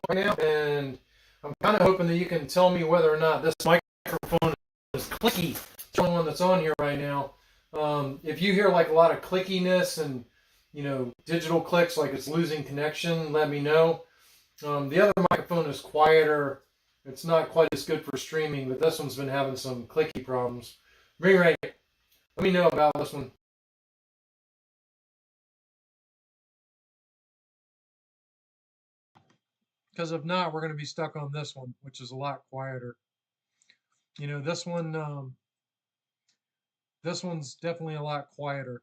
right now, and I'm kind of hoping that you can tell me whether or not this microphone is clicky. It's the only one that's on here right now. If you hear like a lot of clickiness and digital clicks, like it's losing connection, let me know. The other microphone is quieter. It's not quite as good for streaming, but this one's been having some clicky problems. Ring rate, let me know about this one. Because if not, we're going to be stuck on this one, which is a lot quieter. This one's definitely a lot quieter.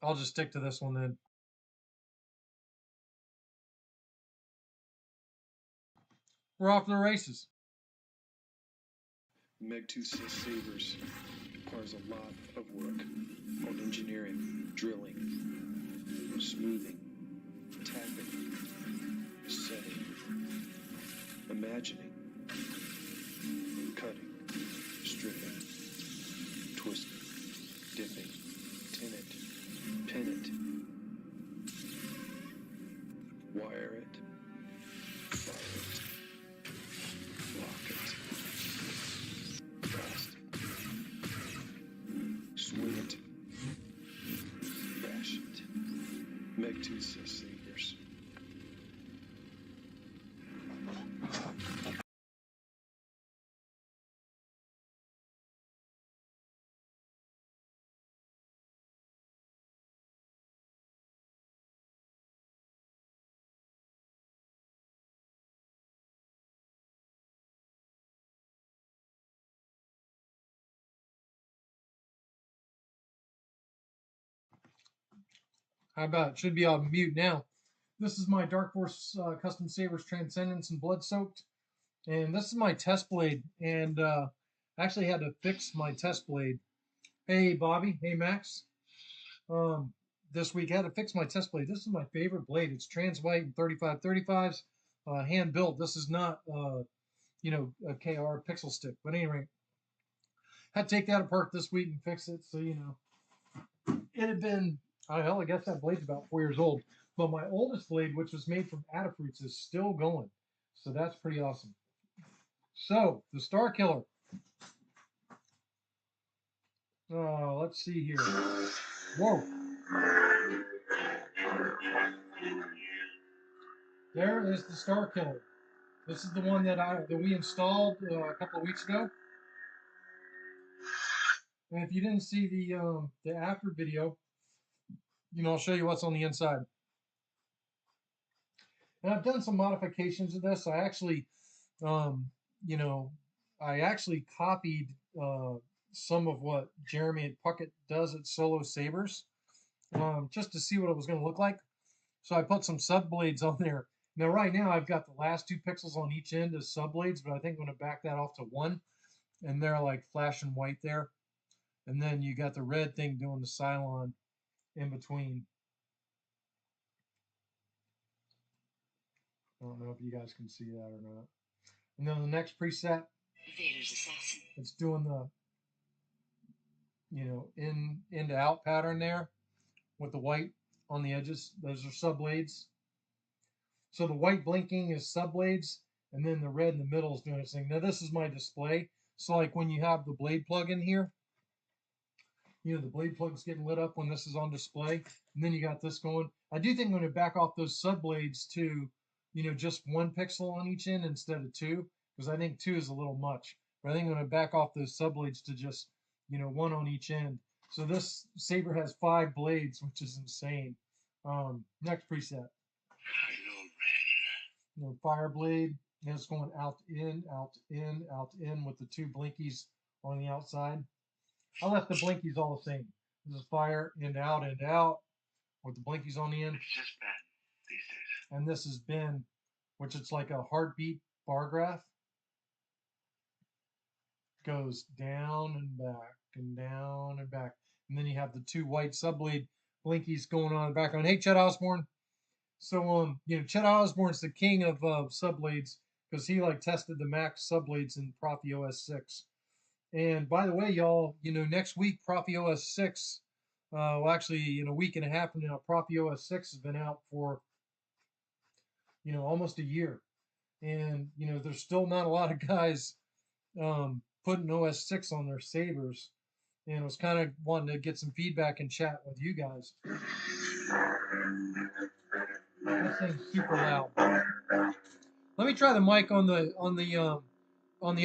I'll just stick to this one then. We're off to the races. Meg-2 Sabers requires a lot of work on engineering, drilling, smoothing, tapping, setting, imagining, cutting, stripping, twisting, dipping, tin it, pin it, wire it, fire it, lock it, rest it, swing it, bash it. Meg-2 Sabers. How about it? Should be on mute now. This is my Dark Force Custom Sabers Transcendence and Blood Soaked. And this is my test blade. And I actually had to fix my test blade. Hey, Bobby. Hey, Max. This week I had to fix my test blade. This is my favorite blade. It's trans white and 3535s, hand built. This is not, a KR pixel stick. But anyway, had to take that apart this week and fix it. So, it had been, hell, I guess that blade's about 4 years old. But my oldest blade, which was made from Adafruits, is still going. So that's pretty awesome. So, the Starkiller. Let's see here. Whoa. There is the Starkiller. This is the one that we installed a couple of weeks ago. And if you didn't see the after video, I'll show you what's on the inside. And I've done some modifications of this. I actually, copied some of what Jeremy at Puckett does at Solo Sabers, just to see what it was going to look like. So I put some sub blades on there. Now, right now, I've got the last 2 pixels on each end as sub blades, but I think I'm going to back that off to 1. And they're like flashing white there. And then you got the red thing doing the Cylon in between. I don't know if you guys can see that or not. And then the next preset, Vader's assassin. It's doing the, in to out pattern there with the white on the edges. Those are sub blades. So the white blinking is sub blades, and then the red in the middle is doing its thing. Now this is my display. So like when you have the blade plug in here, the blade plug's getting lit up when this is on display, and then you got this going. I do think I'm going to back off those sub blades to, just 1 pixel on each end instead of 2, because I think 2 is a little much. But I think I'm going to back off those sub blades to just, 1 on each end. So this Saber has 5 blades, which is insane. Next preset. Fire blade, and it's going out in, out in, out in with the 2 blinkies on the outside. I left the blinkies all the same. This is fire, end out, with the blinkies on the end. It's just bad these days. And this is bend, which it's like a heartbeat bar graph. Goes down and back and down and back. And then you have the 2 white sub blade blinkies going on in the background. Hey, Chet Osborne. So, Chet Osborne's the king of subblades because he like tested the max subblades in Proffie OS6. And by the way, y'all, next week Proffie OS6, well, actually, in a week and a half from now, Proffie OS6 has been out for almost a year, and there's still not a lot of guys putting OS6 on their Sabers, and I was kind of wanting to get some feedback and chat with you guys. That thing's super loud. Let me try the mic on the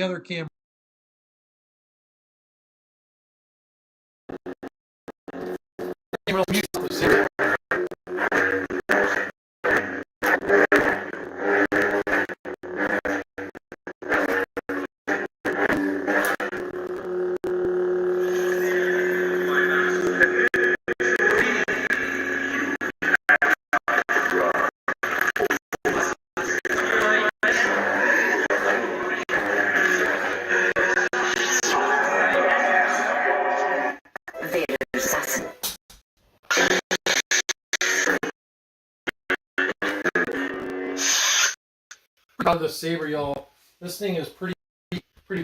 other camera. The saber, y'all. This thing is pretty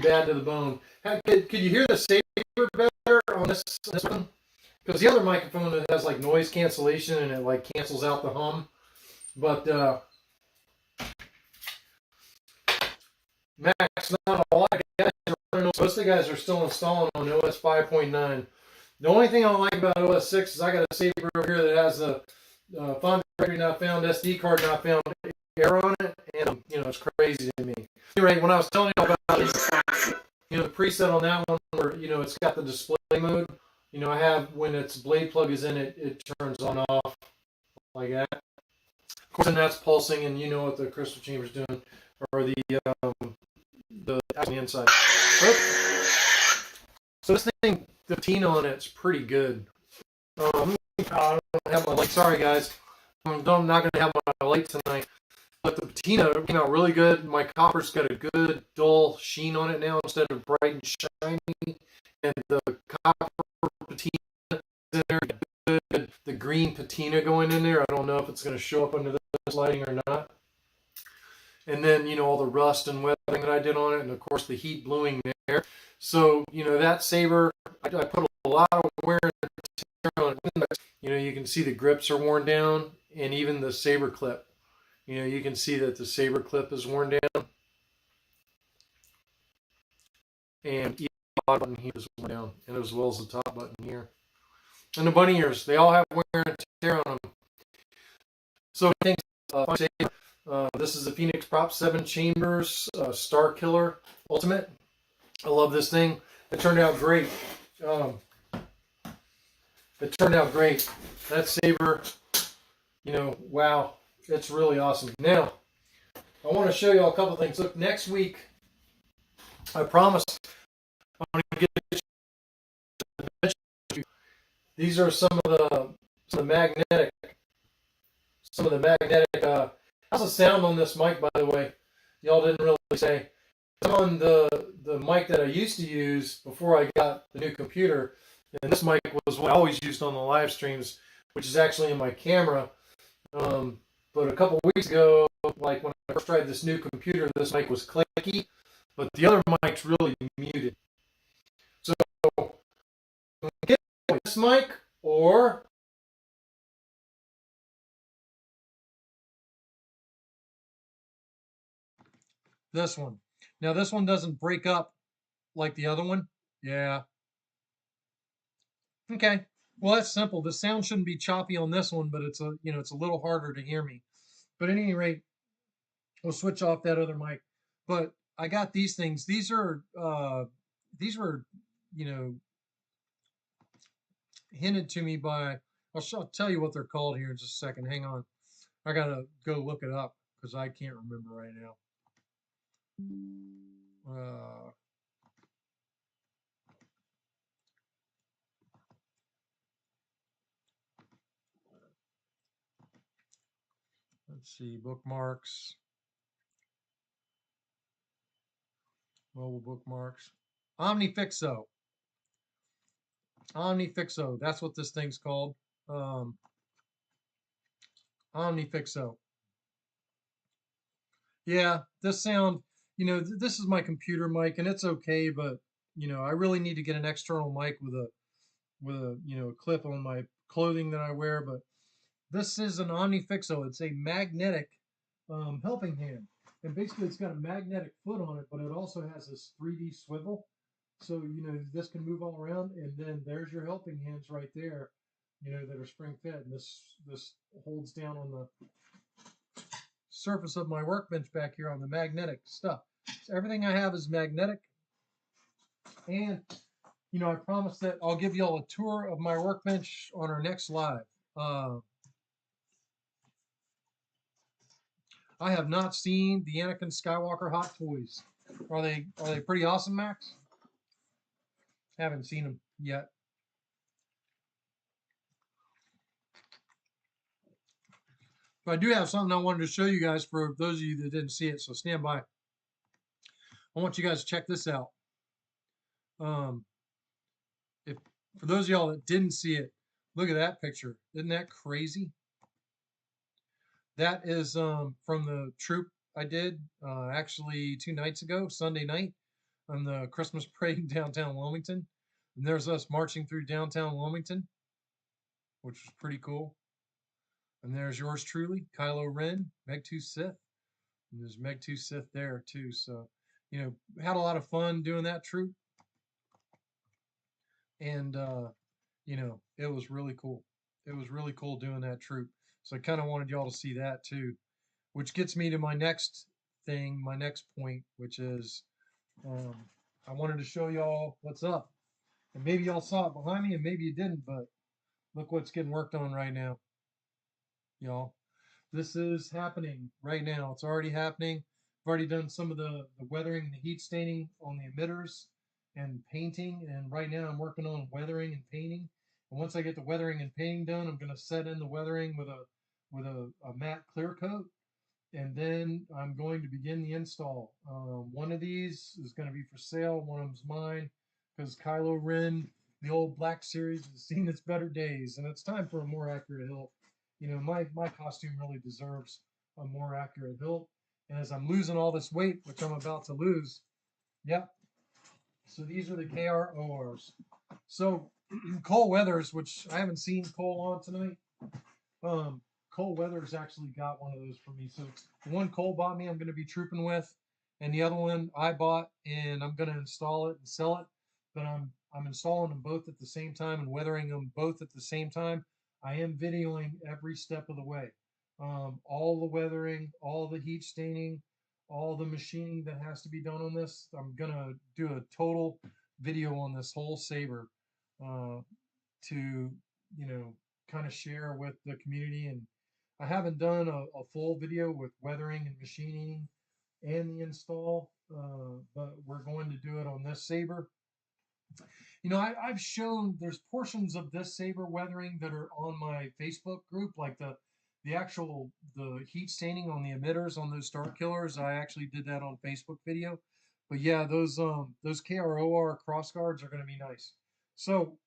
bad to the bone. Could you hear the saber better on this one? Because the other microphone, it has like noise cancellation and it like cancels out the hum. But Max, not a lot of guys most of the guys are still installing on OS 5.9. The only thing I don't like about OS 6 is I got a saber over here that has a font directory not found, SD card not found, error on it, and it's crazy to me. Anyway, when I was telling you about the preset on that one where it's got the display mode, I have when its blade plug is in it turns on off like that. Of course, and that's pulsing, and you know what the crystal chamber's doing, or the inside. So this thing, the patina on it's pretty good. I don't have my light. Sorry guys, I'm not going to have my light tonight. But the patina came out really good. My copper's got a good dull sheen on it now instead of bright and shiny. And the copper patina in there, good. The green patina going in there. I don't know if it's going to show up under this lighting or not. And then, all the rust and weathering that I did on it, and of course the heat bluing there. So, that saber, I put a lot of wear and tear on it. You can see the grips are worn down, and even the saber clip. You can see that the saber clip is worn down. And even the bottom button here is worn down, and as well as the top button here. And the bunny ears, they all have wear and tear on them. So I think this is the Phoenix Prop 7 Chambers Starkiller Ultimate. I love this thing. It turned out great. That saber, wow. It's really awesome. Now, I want to show you all a couple things. Look, next week, I promised I'm going to get these are some of the magnetic. How's the sound on this mic, by the way? Y'all didn't really say. I'm on the mic that I used to use before I got the new computer, and this mic was what I always used on the live streams, which is actually in my camera. But a couple weeks ago, like when I first tried this new computer, this mic was clicky, but the other mic's really muted. So, get this mic or this one. Now, this one doesn't break up like the other one. Yeah. Okay. Well, that's simple. The sound shouldn't be choppy on this one, but it's a little harder to hear me. But at any rate, we'll switch off that other mic. But I got these things. These were, hinted to me by, I'll tell you what they're called here in just a second. Hang on. I got to go look it up because I can't remember right now. Let's see, bookmarks, mobile bookmarks, OmniFixo. That's what this thing's called. um, OmniFixo. Yeah, this sound, this is my computer mic and it's okay, but I really need to get an external mic with a clip on my clothing that I wear. But this is an OmniFixo. It's a magnetic helping hand, and basically it's got a magnetic foot on it, but it also has this 3D swivel. So this can move all around, and then there's your helping hands right there, that are spring fed. And this holds down on the surface of my workbench back here on the magnetic stuff. So everything I have is magnetic. And, I promise that I'll give y'all a tour of my workbench on our next live. I have not seen the Anakin Skywalker Hot Toys. Are they pretty awesome, Max? Haven't seen them yet. But I do have something I wanted to show you guys for those of you that didn't see it, so stand by. I want you guys to check this out. If for those of y'all that didn't see it, look at that picture. Isn't that crazy? That is from the troop I did actually 2 nights ago, Sunday night, on the Christmas parade in downtown Wilmington. And there's us marching through downtown Wilmington, which was pretty cool. And there's yours truly, Kylo Ren, Meg 2 Sith. And there's Meg 2 Sith there too. So, had a lot of fun doing that troop. And, it was really cool. It was really cool doing that troop. So I kind of wanted y'all to see that too, which gets me to my next thing, my next point, which is I wanted to show y'all what's up. And maybe y'all saw it behind me and maybe you didn't, but look what's getting worked on right now, y'all. This is happening right now. It's already happening. I've already done some of the weathering and the heat staining on the emitters and painting. And right now I'm working on weathering and painting. And once I get the weathering and painting done, I'm going to set in the weathering with a matte clear coat. And then I'm going to begin the install. One of these is going to be for sale. One of them's mine because Kylo Ren, the old Black Series, has seen its better days, and it's time for a more accurate hilt. My costume really deserves a more accurate hilt. And as I'm losing all this weight, which I'm about to lose, yep. So these are the KRORs. So Cole Weathers, which I haven't seen Cole on tonight. Cole Weathers actually got one of those for me. So the one Cole bought me, I'm going to be trooping with, and the other one I bought, and I'm going to install it and sell it. But I'm installing them both at the same time and weathering them both at the same time. I am videoing every step of the way. All the weathering, all the heat staining, all the machining that has to be done on this. I'm gonna do a total video on this whole saber to kind of share with the community. And I haven't done a full video with weathering and machining and the install, but we're going to do it on this saber. I've shown there's portions of this saber weathering that are on my Facebook group, like the heat staining on the emitters on those Starkillers. I actually did that on Facebook video. But yeah, those KROR Krorssguards are going to be nice. So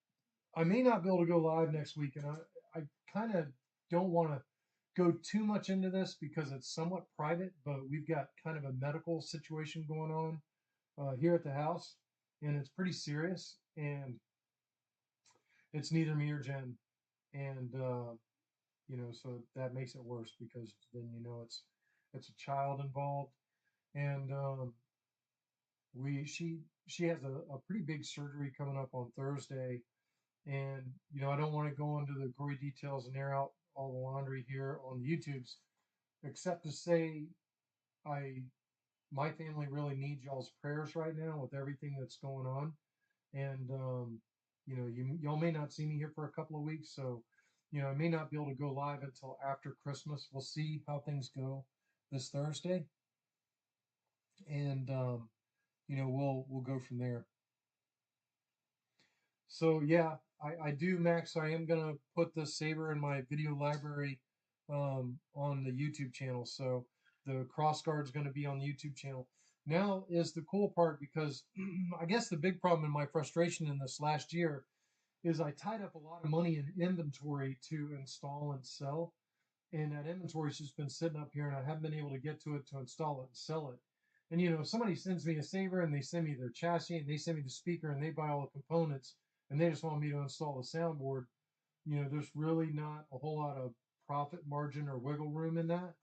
I may not be able to go live next week, and I kind of don't want to go too much into this because it's somewhat private, but we've got kind of a medical situation going on here at the house, and it's pretty serious, and it's neither me or Jen, and so that makes it worse because then it's a child involved, and she has a pretty big surgery coming up on Thursday, and I don't want to go into the gory details and air out all the laundry here on the YouTubes, except to say my family really needs y'all's prayers right now with everything that's going on. And y'all may not see me here for a couple of weeks, so I may not be able to go live until after Christmas. We'll see how things go this Thursday, and we'll go from there. So yeah, I do, Max. I am gonna put the saber in my video library on the YouTube channel. So the Krorssguard is going to be on the YouTube channel. Now is the cool part because I guess the big problem in my frustration in this last year is I tied up a lot of money in inventory to install and sell, and that inventory's just been sitting up here, and I haven't been able to get to it to install it and sell it. And if somebody sends me a Saber and they send me their chassis and they send me the speaker and they buy all the components and they just want me to install the soundboard, there's really not a whole lot of profit margin or wiggle room in that.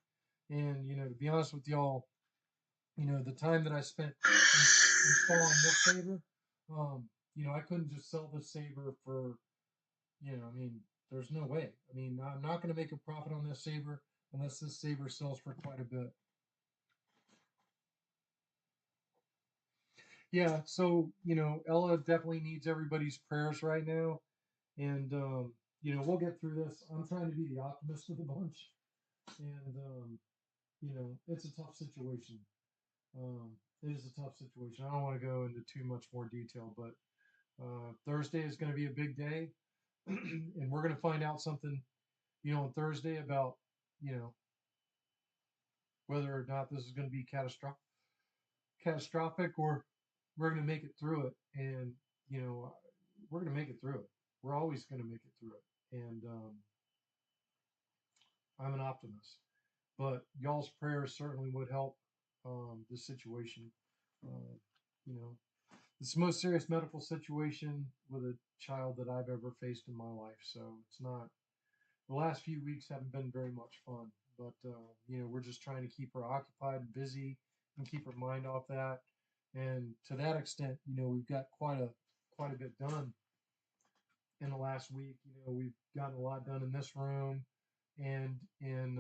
And to be honest with y'all, the time that I spent installing this Saber, I couldn't just sell this Saber for, I mean, there's no way. I mean, I'm not going to make a profit on this Saber unless this Saber sells for quite a bit. Yeah, so, Ella definitely needs everybody's prayers right now. And, we'll get through this. I'm trying to be the optimist of the bunch. And, it's a tough situation. Um, it is a tough situation. I don't want to go into too much more detail, but Thursday is going to be a big day. And we're going to find out something, on Thursday about, you know, whether or not this is going to be catastrophic or we're going to make it through it. And, we're going to make it through it. We're always going to make it through it. And I'm an optimist. But y'all's prayers certainly would help this situation. Uh, you know, it's the most serious medical situation with a child that I've ever faced in my life. So it's not, the last few weeks haven't been very much fun. But, we're just trying to keep her occupied and busy and keep her mind off that. And to that extent, we've got quite a bit done in the last week. We've gotten a lot done in this room and in,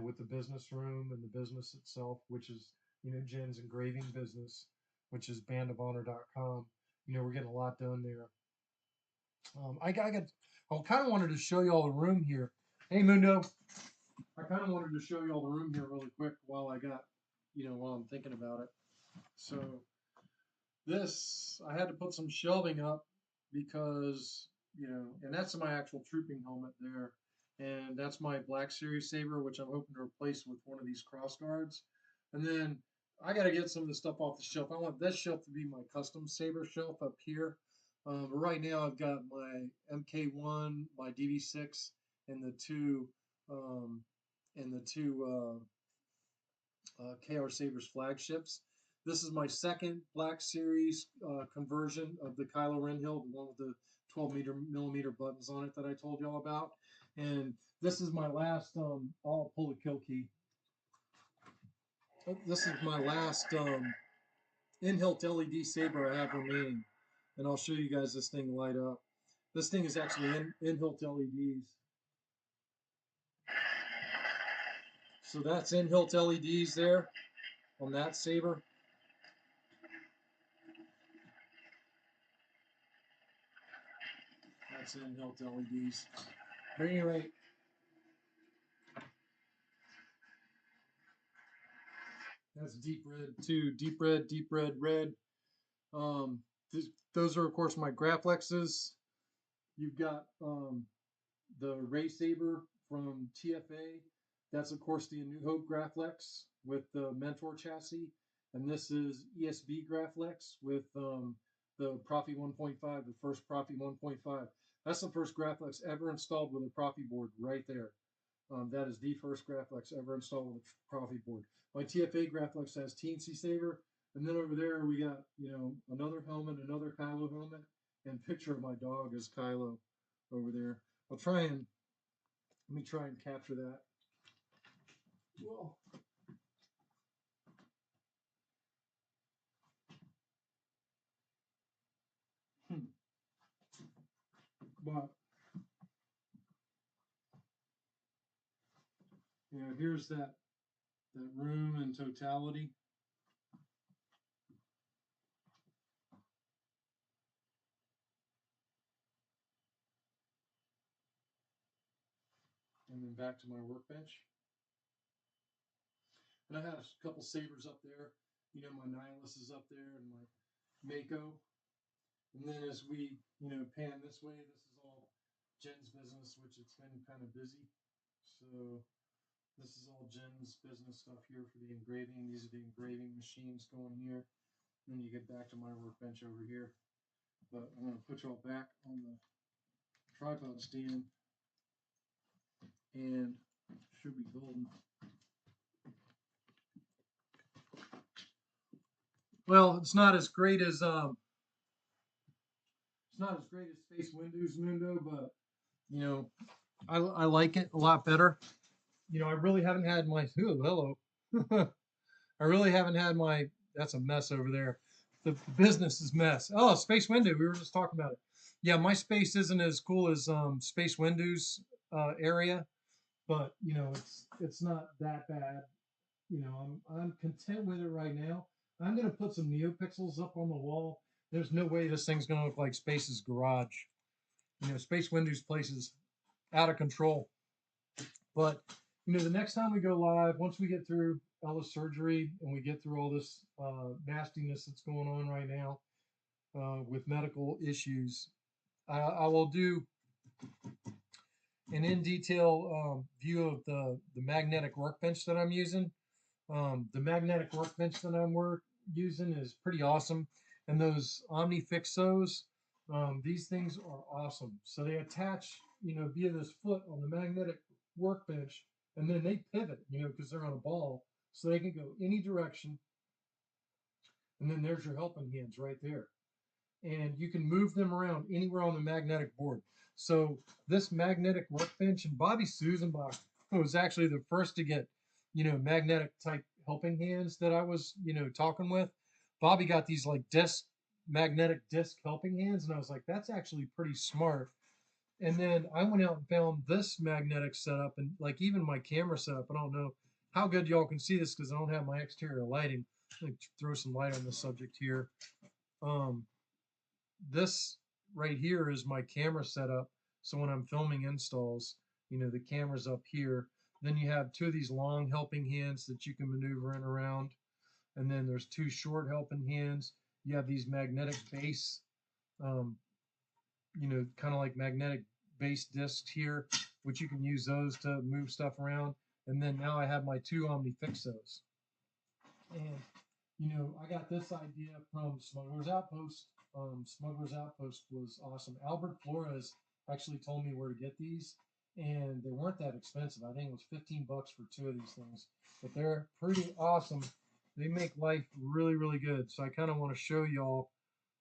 with the business room and the business itself, which is, Jen's engraving business, which is bandofhonor.com. We're getting a lot done there. I kind of wanted to show you all the room here. Hey, Mundo. I kind of wanted to show you all the room here really quick while while I'm thinking about it. So this, I had to put some shelving up because, and that's my actual trooping helmet there. And that's my Black Series Saber, which I'm hoping to replace with one of these Krorssguards. And then I got to get some of the stuff off the shelf. I want this shelf to be my custom Saber shelf up here. But right now I've got my MK1, my DV6, and the two KR Sabers flagships. This is my second Black Series conversion of the Kylo Ren Hilt, the one with the 12mm buttons on it that I told y'all about. And this is my last, I'll pull the kill key. This is my last in-hilt LED Saber I have remaining. And I'll show you guys this thing light up. This thing is actually in-hilt LEDs. So that's in-hilt LEDs there on that Saber. That's in-hilt LEDs. At any rate, that's deep red too. Deep red, red. Those are of course my Graflexes. You've got the Ray Saber from TFA. That's of course the A New Hope Graflex with the Mentor chassis, and this is ESB Graflex with the Proffie 1.5, the first Proffie 1.5. That's the first Graflex ever installed with a Proffie board right there. That is the first Graflex ever installed with a Proffie board. My TFA Graflex has TNC Saber, and then over there we got another helmet, another Kylo helmet, and picture of my dog is Kylo over there. Let me try and capture that. Whoa. But here's that room in totality. And then back to my workbench. And I had a couple Sabers up there. My Nihilus is up there and my Mako. And then as we, pan this way, this is all Jen's business, which it's been kind of busy. So this is all Jen's business stuff here for the engraving. These are the engraving machines going here. And then you get back to my workbench over here. But I'm going to put y'all back on the tripod stand and should be golden. Well, it's not as great as Space Windows Mundo, but you know, I like it a lot better. You know, I really haven't had my hello. I really haven't had my that's a mess over there. The business is mess. Oh, Space Window. We were just talking about it. Yeah, my space isn't as cool as Space Windows area, but you know, it's not that bad. You know, I'm content with it right now. I'm gonna put some NeoPixels up on the wall. There's no way this thing's gonna look like Space's garage. You know, Space Windows place is out of control. But you know, the next time we go live, once we get through Ella's surgery and we get through all this nastiness that's going on right now with medical issues, I will do an in detail view of the magnetic workbench that I'm using. The magnetic workbench that I'm using is pretty awesome, and those OmniFixos, these things are awesome. So they attach, you know, via this foot on the magnetic workbench, and then they pivot, you know, because they're on a ball, so they can go any direction. And then there's your helping hands right there, and you can move them around anywhere on the magnetic board. So this magnetic workbench, and Bobby Susanbach was actually the first to get, you know, magnetic type helping hands that I was, you know, talking with. Bobby got these like magnetic disc helping hands, and I was like, that's actually pretty smart. And then I went out and found this magnetic setup, and like even my camera setup. I don't know how good y'all can see this because I don't have my exterior lighting. Let me throw some light on the subject here. Um, this right here is my camera setup. So when I'm filming installs, you know, the camera's up here. Then you have two of these long helping hands that you can maneuver in around. And then there's two short helping hands. You have these magnetic base, um, you know, kind of like magnetic base discs here, which you can use those to move stuff around. And then now I have my two OmniFixos. And you know, I got this idea from Smuggler's Outpost. Smuggler's Outpost was awesome. Albert Flores actually told me where to get these, and they weren't that expensive. I think it was 15 bucks for two of these things, but they're pretty awesome. They make life really, really good. So I kind of want to show y'all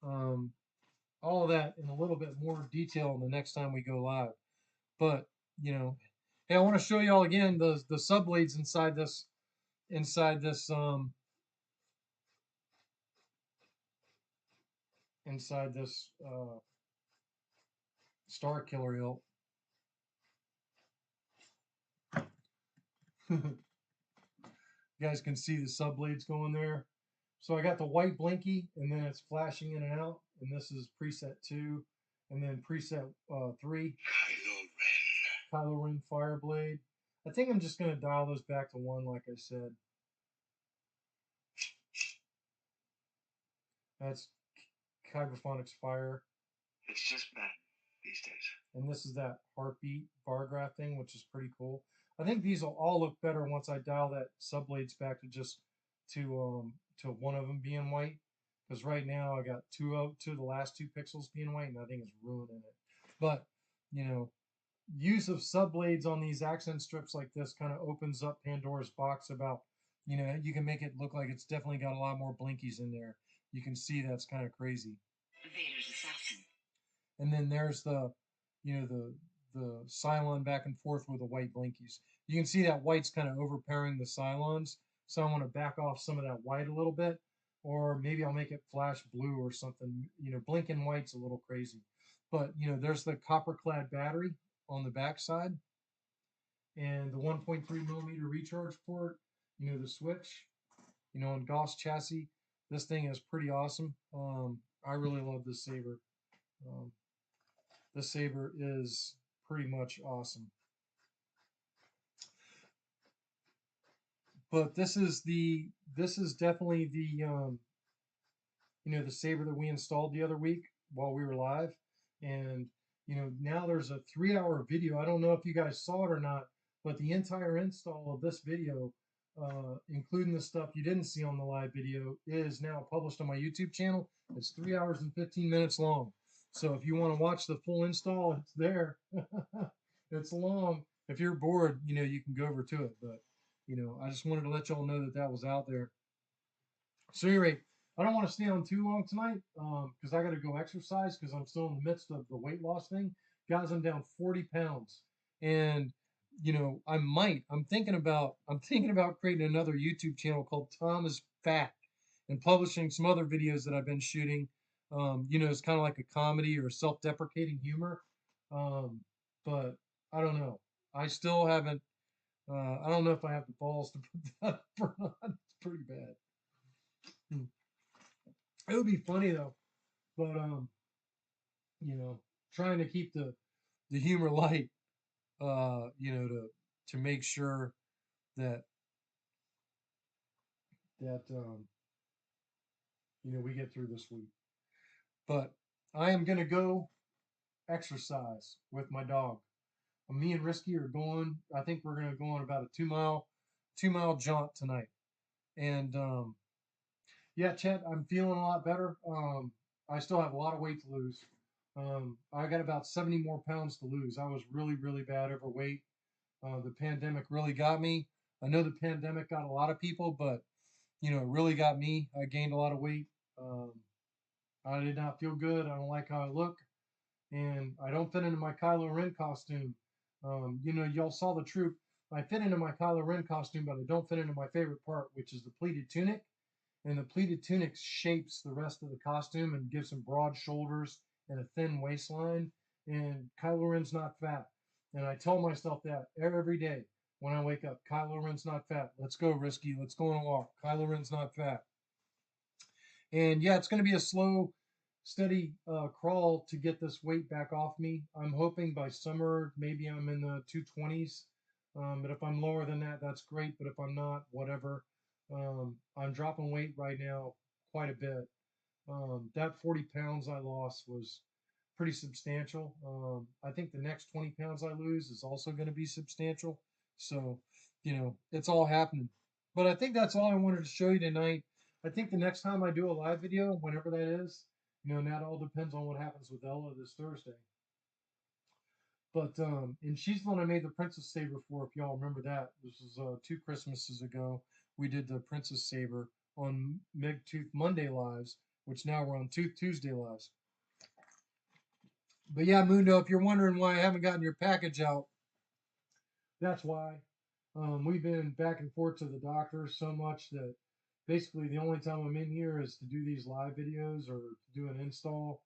all of that in a little bit more detail the next time we go live. But you know, hey, I want to show y'all again the sub blades inside this inside this Starkiller Hilt. You guys can see the sub blades going there. So I got the white blinky, and then it's flashing in and out, and this is preset 2, and then preset 3. Kylo Ren fire blade. I think I'm just going to dial those back to 1, like I said. That's Kyberphonics fire. It's just bad these days. And this is that heartbeat bar graph thing, which is pretty cool. I think these will all look better once I dial that sub blades back to just to one of them being white. Because right now I got two of the last two pixels being white, and I think it's ruining it. But you know, use of sub blades on these accent strips like this kind of opens up Pandora's box about, you know, you can make it look like it's definitely got a lot more blinkies in there. You can see that's kind of crazy. Vader's assassin. And then there's the, you know, the Cylon back and forth with the white blinkies. You can see that white's kind of overpowering the Cylons. So I want to back off some of that white a little bit, or maybe I'll make it flash blue or something. You know, blinking white's a little crazy. But, you know, there's the copper clad battery on the back side and the 1.3 millimeter recharge port, you know, the switch, you know, on Gauss chassis. This thing is pretty awesome. I really love this Saber. This Saber is pretty much awesome. But this is definitely the you know, the Saber that we installed the other week while we were live. And you know, now there's a 3-hour video. I don't know if you guys saw it or not, but the entire install of this video, including the stuff you didn't see on the live video, is now published on my YouTube channel. It's 3 hours and 15 minutes long. So if you want to watch the full install, it's there. It's long. If you're bored, you can go over to it. But I just wanted to let y'all know that that was out there. So anyway, I don't want to stay on too long tonight because I got to go exercise because I'm still in the midst of the weight loss thing. Guys, I'm down 40 pounds, and I'm thinking about creating another YouTube channel called Tom is Fat and publishing some other videos that I've been shooting. It's kind of like a comedy or self-deprecating humor. Um, but I don't know. I still haven't. I don't know if I have the balls to put that up or not. It's pretty bad. Hmm. It would be funny though, but you know, trying to keep the humor light, to make sure that that we get through this week. But I am gonna go exercise with my dog. Me and Risky are going. I think we're gonna go on about a 2 mile jaunt tonight. And yeah, Chet, I'm feeling a lot better. I still have a lot of weight to lose. I got about 70 more pounds to lose. I was really, really bad overweight. The pandemic really got me. I know the pandemic got a lot of people, but it really got me. I gained a lot of weight. Um, I did not feel good. I don't like how I look, and I don't fit into my Kylo Ren costume. Y'all saw the troop. I fit into my Kylo Ren costume, but I don't fit into my favorite part, which is the pleated tunic. And the pleated tunic shapes the rest of the costume and gives him broad shoulders and a thin waistline. And Kylo Ren's not fat. And I tell myself that every day when I wake up. Kylo Ren's not fat. Let's go, Risky. Let's go on a walk. Kylo Ren's not fat. And yeah, it's going to be a slow, steady crawl to get this weight back off me. I'm hoping by summer, maybe I'm in the 220s. But if I'm lower than that, that's great. But if I'm not, whatever. I'm dropping weight right now quite a bit. That 40 pounds I lost was pretty substantial. I think the next 20 pounds I lose is also going to be substantial. So, it's all happening. But I think that's all I wanted to show you tonight. I think the next time I do a live video, whenever that is, and that all depends on what happens with Ella this Thursday. But and she's the one I made the Princess Saber for. If y'all remember that, this was 2 Christmases ago. We did the Princess Saber on Meg Tooth Monday lives, which now we're on Tooth Tuesday lives. But yeah, Mundo, if you're wondering why I haven't gotten your package out, that's why. We've been back and forth to the doctor so much that basically the only time I'm in here is to do these live videos or to do an install.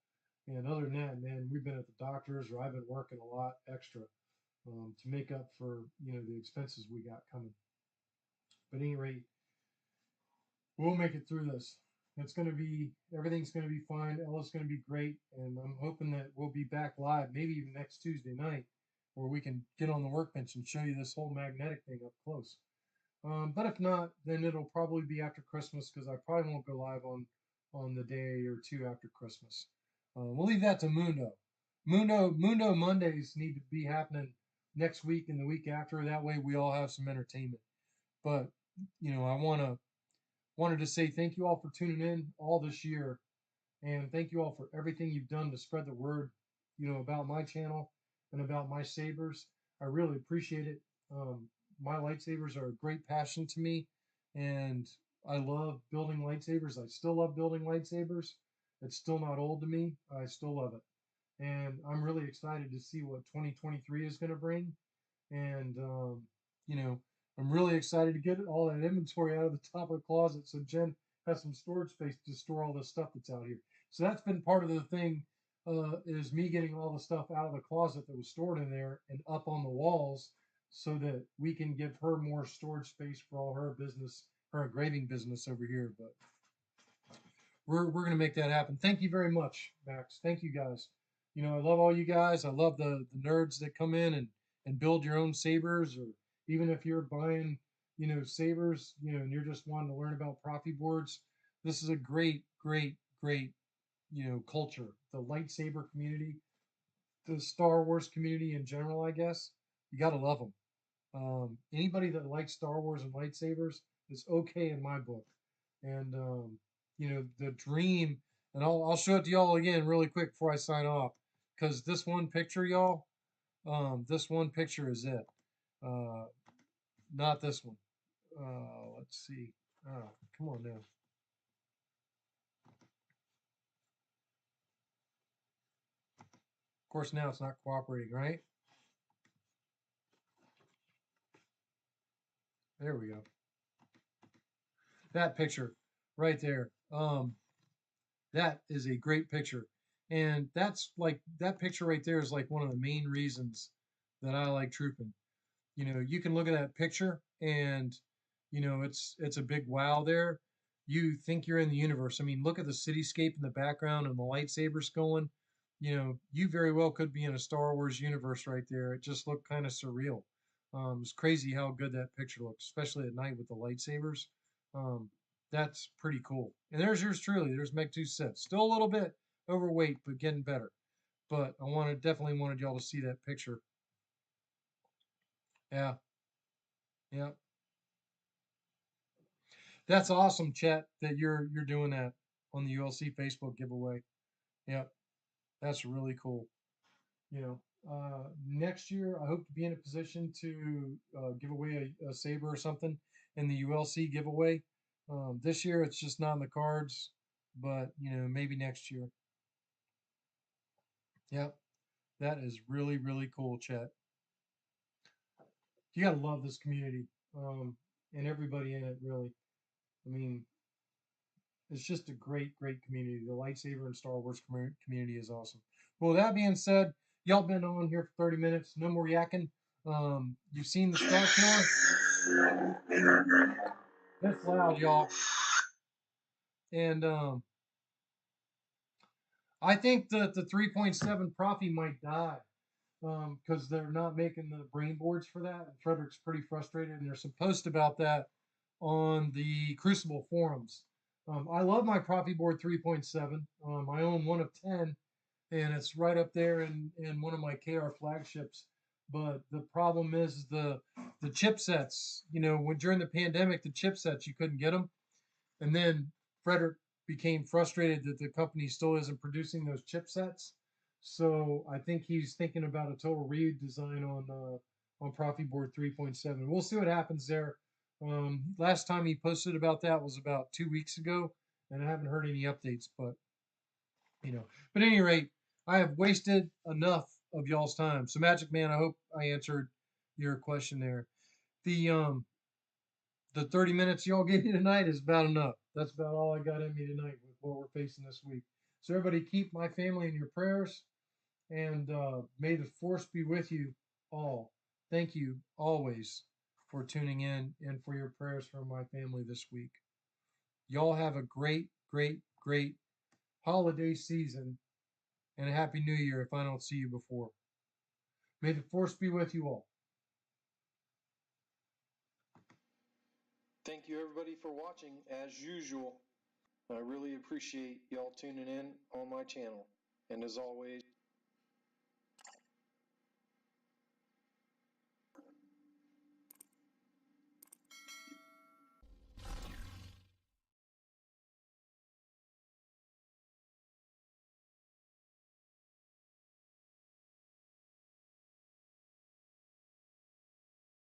And other than that, man, we've been at the doctor's or I've been working a lot extra to make up for the expenses we got coming. But at any rate, we'll make it through this. Everything's gonna be fine. Ella's gonna be great, and I'm hoping that we'll be back live, maybe even next Tuesday night, where we can get on the workbench and show you this whole magnetic thing up close. But if not, then it'll probably be after Christmas because I probably won't go live on the day or two after Christmas. We'll leave that to Mundo. Mundo Mondays need to be happening next week and the week after. That way we all have some entertainment. But I wanted to say thank you all for tuning in all this year, and thank you all for everything you've done to spread the word, about my channel and about my sabers. I really appreciate it. My lightsabers are a great passion to me, and I love building lightsabers. I still love building lightsabers. It's still not old to me. I still love it, and I'm really excited to see what 2023 is going to bring. And you know, I'm really excited to get all that inventory out of the top of the closet so Jen has some storage space to store all this stuff that's out here. So that's been part of the thing, is me getting all the stuff out of the closet that was stored in there and up on the walls so that we can give her more storage space for all her business, her engraving business over here. But we're gonna make that happen. Thank you very much, Max. Thank you guys. I love all you guys. I love the nerds that come in and build your own sabers, or even if you're buying, sabers, and you're just wanting to learn about Proffie boards. This is a great, great, great, culture. The lightsaber community, the Star Wars community in general, I guess. You gotta love them. Anybody that likes Star Wars and lightsabers is okay in my book. And the dream And I'll show it to y'all again really quick before I sign off, because this one picture, y'all, this one picture is it. Uh, Not this one. Let's see. Come on now. Of course, now it's not cooperating, right? There we go. That picture right there. That is a great picture. And that's like that picture right there is like one of the main reasons that I like trooping. You can look at that picture and it's a big wow there. You think you're in the universe. I mean, look at the cityscape in the background and the lightsabers going. You very well could be in a Star Wars universe right there. It just looked kind of surreal. It's crazy how good that picture looks, especially at night with the lightsabers. Um, that's pretty cool. And there's yours truly. There's Meg 2 Sith. Still a little bit overweight, but getting better. But definitely wanted y'all to see that picture. Yeah, yeah. That's awesome, Chet, that you're doing that on the ULC Facebook giveaway. Yep, that's really cool. Next year I hope to be in a position to give away a saber or something in the ULC giveaway. This year it's just not in the cards, but maybe next year. Yep, that is really really cool, Chet. You gotta love this community, and everybody in it. Really, I mean, it's just a great, great community. The lightsaber and Star Wars community is awesome. Well, that being said, y'all been on here for 30 minutes. No more yakking. You've seen the Starkiller. It's loud, y'all. And I think that the 3.7 Proffie might die because they're not making the brain boards for that. Frederick's pretty frustrated, and there's some post about that on the Crucible forums. I love my Proffie board 3.7. I own one of 10, and it's right up there in one of my KR flagships. But the problem is the chipsets. When during the pandemic, the chipsets you couldn't get them, and then Frederick became frustrated that the company still isn't producing those chipsets. So I think he's thinking about a total redesign on Proffie Board 3.7. We'll see what happens there. Last time he posted about that was about 2 weeks ago, and I haven't heard any updates. But at any rate, I have wasted enough of y'all's time. So Magic Man, I hope I answered your question there. The 30 minutes y'all gave me tonight is about enough. That's about all I got in me tonight with what we're facing this week. So everybody keep my family in your prayers, and may the force be with you all. Thank you always for tuning in and for your prayers for my family this week. Y'all have a great, great, great holiday season and a happy new year if I don't see you before. May the force be with you all. Thank you, everybody, for watching. As usual, I really appreciate y'all tuning in on my channel. And as always,